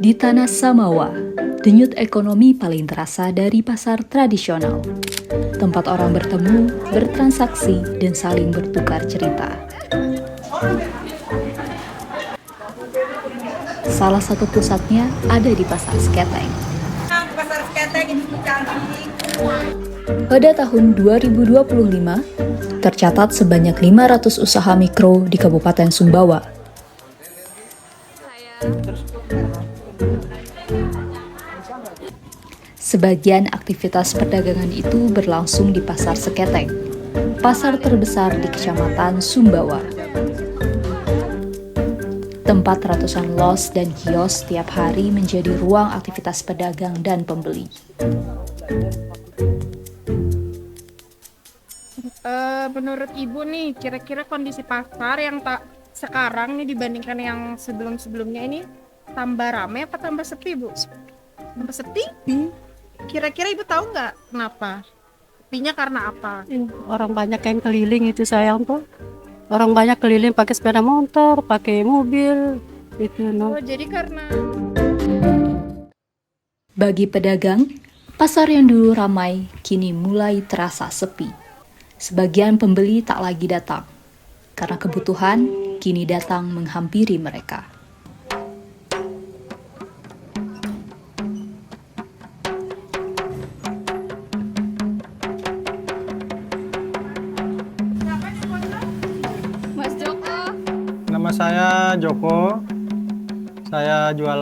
Di tanah Samawa, denyut ekonomi paling terasa dari pasar tradisional. Tempat orang bertemu, bertransaksi, dan saling bertukar cerita. Salah satu pusatnya ada di Pasar Seketeng. Pasar Seketeng itu cantik. Pada tahun 2025, tercatat sebanyak 500 usaha mikro di Kabupaten Sumbawa. Sebagian aktivitas perdagangan itu berlangsung di Pasar Seketeng, pasar terbesar di Kecamatan Sumbawa. Tempat ratusan los dan kios setiap hari menjadi ruang aktivitas pedagang dan pembeli. Menurut Ibu nih, kira-kira kondisi pasar yang sekarang nih dibandingkan yang sebelum-sebelumnya ini tambah ramai apa tambah sepi, Bu? Tambah sepi? Kira-kira Ibu tahu nggak kenapa? Sepinya karena apa? Orang banyak yang keliling itu sayang tuh. Orang banyak keliling pakai sepeda motor, pakai mobil, gitu no. Oh, jadi karena Bagi pedagang, pasar yang dulu ramai kini mulai terasa sepi. Sebagian pembeli tak lagi datang, karena kebutuhan kini datang menghampiri mereka. Mas Joko. Nama saya Joko, saya jual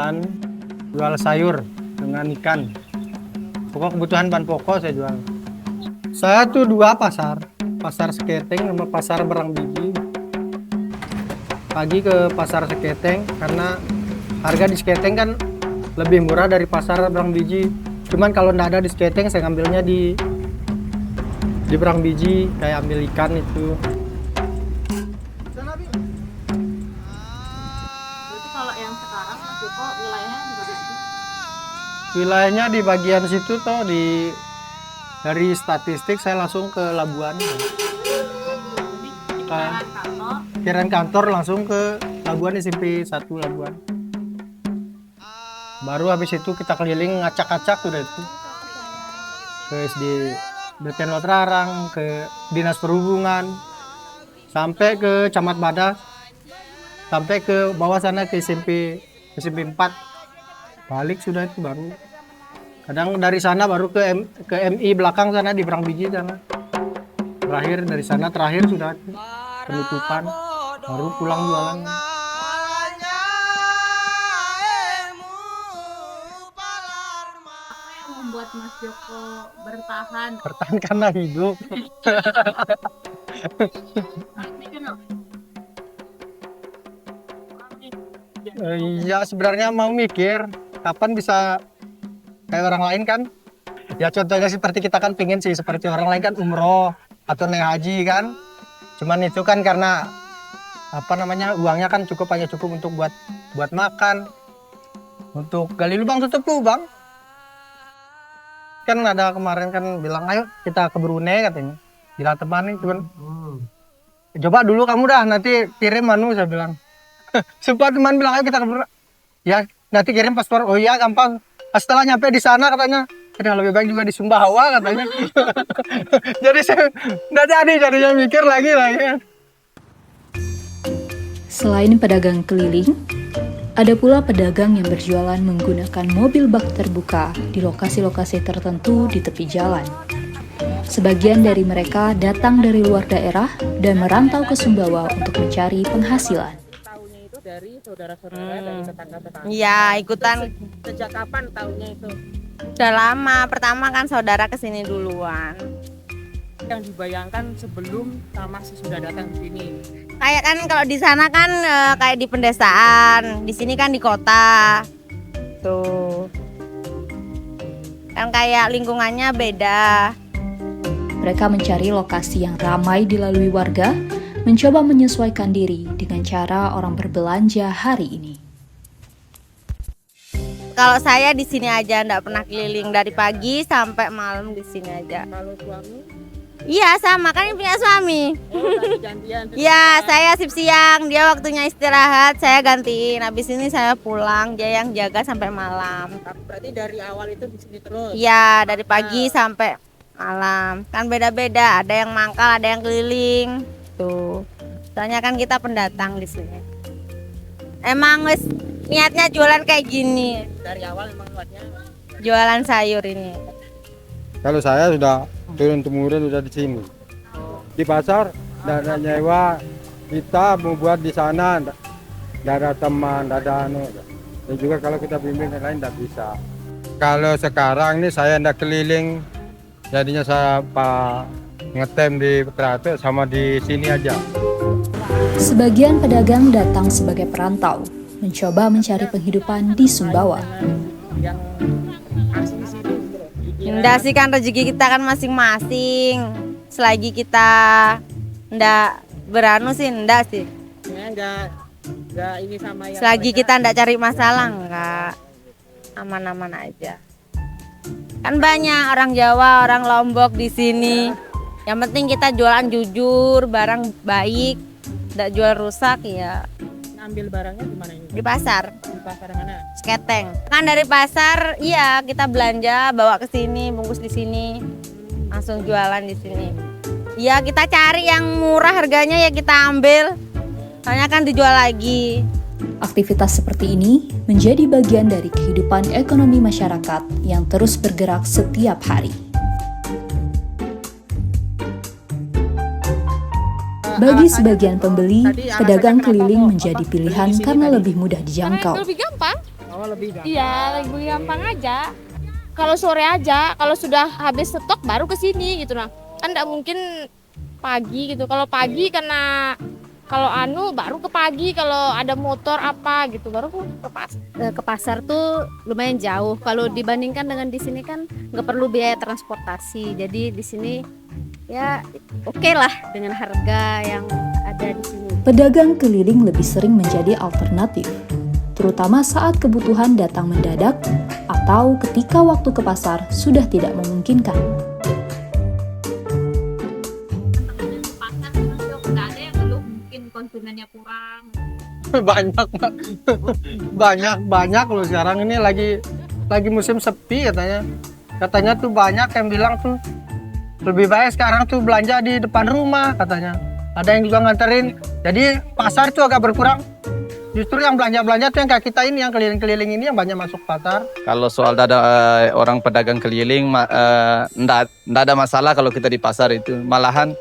sayur dengan ikan. Pokok kebutuhan bahan pokok saya jual. Saya tuh dua pasar Seketeng sama pasar Berang Biji. Pagi ke pasar Seketeng karena harga di Seketeng kan lebih murah dari pasar Berang Biji. Cuman kalau nggak ada di Seketeng saya ngambilnya di Berang Biji, kayak ambil ikan itu. Berarti kalau yang sekarang Mas Joko wilayahnya di mana sih? Wilayahnya di bagian situ tuh dari statistik saya langsung ke Labuan. Kiran kantor langsung ke Labuan SMP 1 Labuan. Baru habis itu kita keliling ngacak-ngacak udah itu. Ke SD BPN Lotrarang, ke Dinas Perhubungan, sampai ke Camat Badak, sampai ke bawah sana ke SMP 4. Balik sudah itu baru. Kadang dari sana baru ke MI belakang sana di Berang Biji sana. Terakhir dari sana sudah penutupan, baru pulang jualan. Apa yang membuat Mas Joko bertahan? Bertahan karena hidup. Iya sebenarnya mau mikir kapan bisa kayak orang lain kan. Ya contohnya seperti kita kan pingin sih seperti orang lain kan umroh atau naik haji kan. Cuman itu kan karena uangnya kan hanya cukup untuk buat makan, untuk gali lubang tutup lubang. Kan ada kemarin kan bilang ayo kita ke Brunei katanya. Bila teman nih cuman coba dulu kamu dah nanti kirim saya bilang. Sempat teman bilang ayo kita ke Brunei. Ya nanti kirim paspor. Oh iya gampang. Setelah nyampe di sana katanya lebih baik juga di Sumbawa katanya. Jadi saya nggak jadinya mikir lagi. Selain pedagang keliling, ada pula pedagang yang berjualan menggunakan mobil bak terbuka di lokasi-lokasi tertentu di tepi jalan. Sebagian dari mereka datang dari luar daerah dan merantau ke Sumbawa untuk mencari penghasilan. Tahunya itu dari saudara-saudara, dari tetangga-tetangga. Iya, ikutan. Sejak kapan tahunya itu? Udah lama. Pertama kan saudara kesini duluan. Yang dibayangkan sebelum sama sesudah datang ke sini. Kayak kan kalau di sana kan kayak di pedesaan, di sini kan di kota. Tuh. Kan kayak lingkungannya beda. Mereka mencari lokasi yang ramai dilalui warga, mencoba menyesuaikan diri dengan cara orang berbelanja hari ini. Kalau saya di sini aja, nggak pernah keliling dari pagi sampai malam di sini aja. Kalau suami Iya sama kan ini punya suami. Ya saya sip siang, dia waktunya istirahat, saya gantiin. Habis ini saya pulang, dia yang jaga sampai malam. Berarti dari awal itu di sini terus. Iya dari pagi sampai malam. Kan beda-beda, ada yang mangkal, ada yang keliling. Tuh. Soalnya kan kita pendatang di sini. Emang wis niatnya jualan kayak gini. Dari awal memang niatnya. Jualan sayur ini. Kalau saya sudah turun temurun sudah di sini. Di pasar tidak ada nyewa, kita mau buat di sana, tidak ada teman, tidak ada anu. Dan juga kalau kita bimbing yang lain tidak bisa. Kalau sekarang ini saya tidak keliling, jadinya saya ngetem di Teratai sama di sini aja. Sebagian pedagang datang sebagai perantau, mencoba mencari penghidupan di Sumbawa. Yang asli di sini. Enggak sih kan rezeki kita kan masing-masing. Selagi kita enggak beranu sih enggak sih. Ya enggak ini sama yang Selagi kita enggak cari masalah enggak. Aman-aman aja. Kan banyak orang Jawa, orang Lombok di sini. Yang penting kita jualan jujur, barang baik, enggak jual rusak ya. ngambil barangnya di mana ini? Di pasar. Di pasar mana? Sketeng. Kan dari pasar, iya kita belanja, bawa ke sini, bungkus di sini, langsung jualan di sini. Ya kita cari yang murah harganya ya kita ambil, soalnya kan dijual lagi. Aktivitas seperti ini menjadi bagian dari kehidupan ekonomi masyarakat yang terus bergerak setiap hari. Bagi sebagian pembeli, pedagang keliling menjadi pilihan karena lebih mudah dijangkau. Lebih gampang. Oh, lebih gampang. Iya, lebih gampang aja. Kalau sore aja, kalau sudah habis stok baru ke sini gitu nah. Kan enggak mungkin pagi gitu. Kalau pagi karena kalau baru ke pagi, kalau ada motor apa gitu baru ke pasar. Ke pasar tuh lumayan jauh. Kalau dibandingkan dengan di sini kan nggak perlu biaya transportasi. Jadi di sini ya oke lah dengan harga yang ada di sini. Pedagang keliling lebih sering menjadi alternatif, terutama saat kebutuhan datang mendadak atau ketika waktu ke pasar sudah tidak memungkinkan. Konsumennya kurang. banyak loh sekarang ini lagi musim sepi katanya tuh banyak yang bilang tuh lebih baik sekarang tuh belanja di depan rumah katanya, ada yang juga nganterin, jadi pasar tuh agak berkurang. Justru yang belanja tuh yang kayak kita ini yang keliling-keliling ini yang banyak masuk pasar. Kalau soal ada orang pedagang keliling ndak ada masalah kalau kita di pasar itu, malahan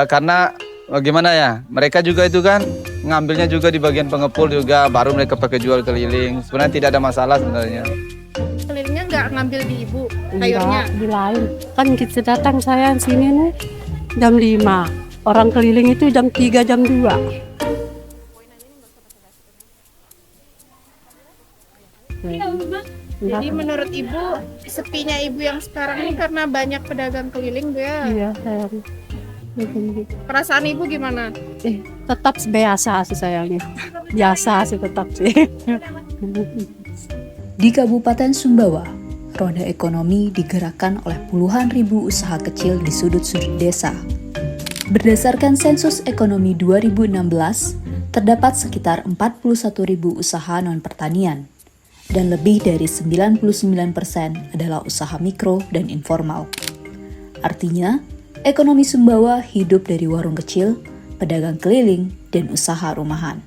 karena gimana ya, mereka juga itu kan ngambilnya juga di bagian pengepul juga, baru mereka pakai jual keliling. Sebenarnya tidak ada masalah sebenarnya. Kelilingnya nggak ngambil di ibu sayurnya. Enggak, di lain. Kan kita datang saya sini nih jam 5. Orang keliling itu jam 3, jam 2. Jadi menurut ibu sepinya ibu yang sekarang ini karena banyak pedagang keliling Bu ya? Iya, saya. Perasaan ibu gimana? Tetap biasa sih sayangnya. Biasa sih tetap sih. Di Kabupaten Sumbawa, roda ekonomi digerakkan oleh puluhan ribu usaha kecil di sudut-sudut desa. Berdasarkan sensus ekonomi 2016, terdapat sekitar 41.000 usaha non-pertanian, dan lebih dari 99% adalah usaha mikro dan informal. Artinya, ekonomi Sumbawa hidup dari warung kecil, pedagang keliling, dan usaha rumahan.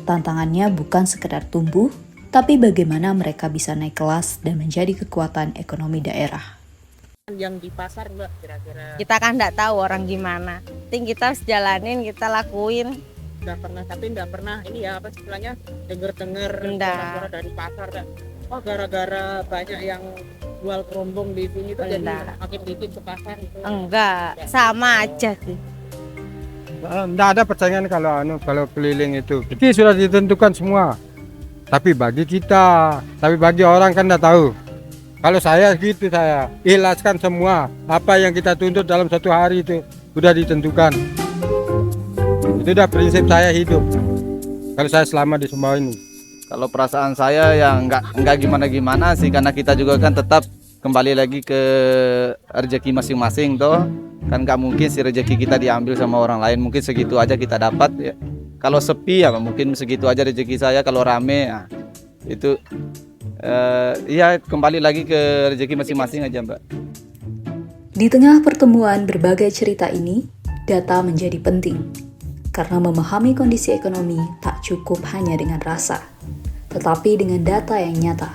Tantangannya bukan sekedar tumbuh, tapi bagaimana mereka bisa naik kelas dan menjadi kekuatan ekonomi daerah. Yang di pasar Mbak kira-kira Kita kan nggak tahu orang gimana, penting kita harus jalanin, kita lakuin. nggak pernah ini ya apa istilahnya dengar Nggak. suara dari pasar kan. Oh gara-gara banyak yang jual kerombong di sini tuh jadi Nggak. makin dikit ke pasar gitu. Enggak, sama aja sih. Nggak ada persaingan kalau keliling itu. Jadi sudah ditentukan semua. Tapi bagi kita, tapi bagi orang kan nggak tahu. Kalau saya gitu, saya ikhlaskan semua. Apa yang kita tuntut dalam satu hari itu sudah ditentukan. Itu udah prinsip saya hidup. Kalau saya selama di Sumbawa ini. Kalau perasaan saya ya nggak gimana-gimana sih, karena kita juga kan tetap kembali lagi ke rezeki masing-masing toh. Kan nggak mungkin si rezeki kita diambil sama orang lain, mungkin segitu aja kita dapat ya. Kalau sepi ya mungkin segitu aja rezeki saya, kalau rame ya, itu ya kembali lagi ke rezeki masing-masing aja Mbak. Di tengah pertemuan berbagai cerita ini, data menjadi penting. Karena memahami kondisi ekonomi tak cukup hanya dengan rasa, tetapi dengan data yang nyata.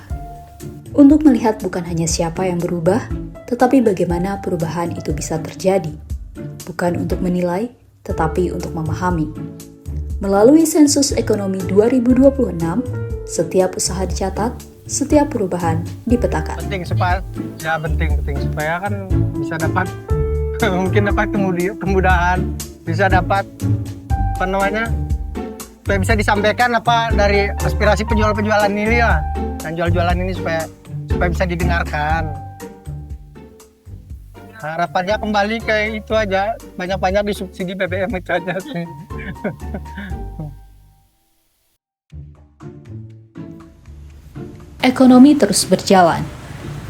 Untuk melihat bukan hanya siapa yang berubah, tetapi bagaimana perubahan itu bisa terjadi. Bukan untuk menilai, tetapi untuk memahami. Melalui sensus ekonomi 2026, setiap usaha dicatat, setiap perubahan dipetakan. Penting supaya penting supaya kan bisa dapat mungkin dapat kemudahan, bisa dapat apa namanya, supaya bisa disampaikan apa dari aspirasi penjualan ini lah, dan jualan ini supaya bisa didengarkan. Harapannya kembali ke itu aja, banyak-banyak disubsidi BBM itu aja sih. Ekonomi terus berjalan.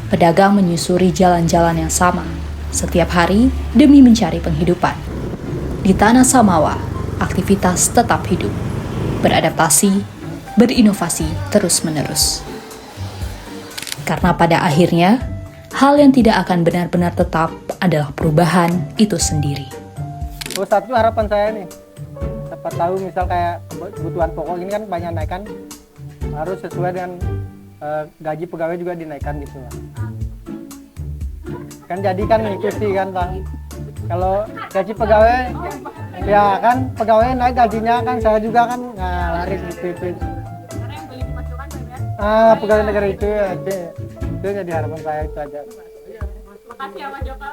Pedagang menyusuri jalan-jalan yang sama setiap hari demi mencari penghidupan. Di tanah Samawa, aktivitas tetap hidup, beradaptasi, berinovasi terus-menerus. Karena pada akhirnya, hal yang tidak akan benar-benar tetap adalah perubahan itu sendiri. Terus satu harapan saya nih, siapa tahu misal kayak kebutuhan pokok ini kan banyak naikkan, harus sesuai dengan gaji pegawai juga dinaikkan gitu lah. Kan jadi kan ngikuti kan Bang. Kalau gaji pegawai, ya kan pegawai naik gajinya kan saya juga kan laris gitu. Pegawai negara itu ya, itu jadi harapan saya itu aja. Makasih ya Mas Joko.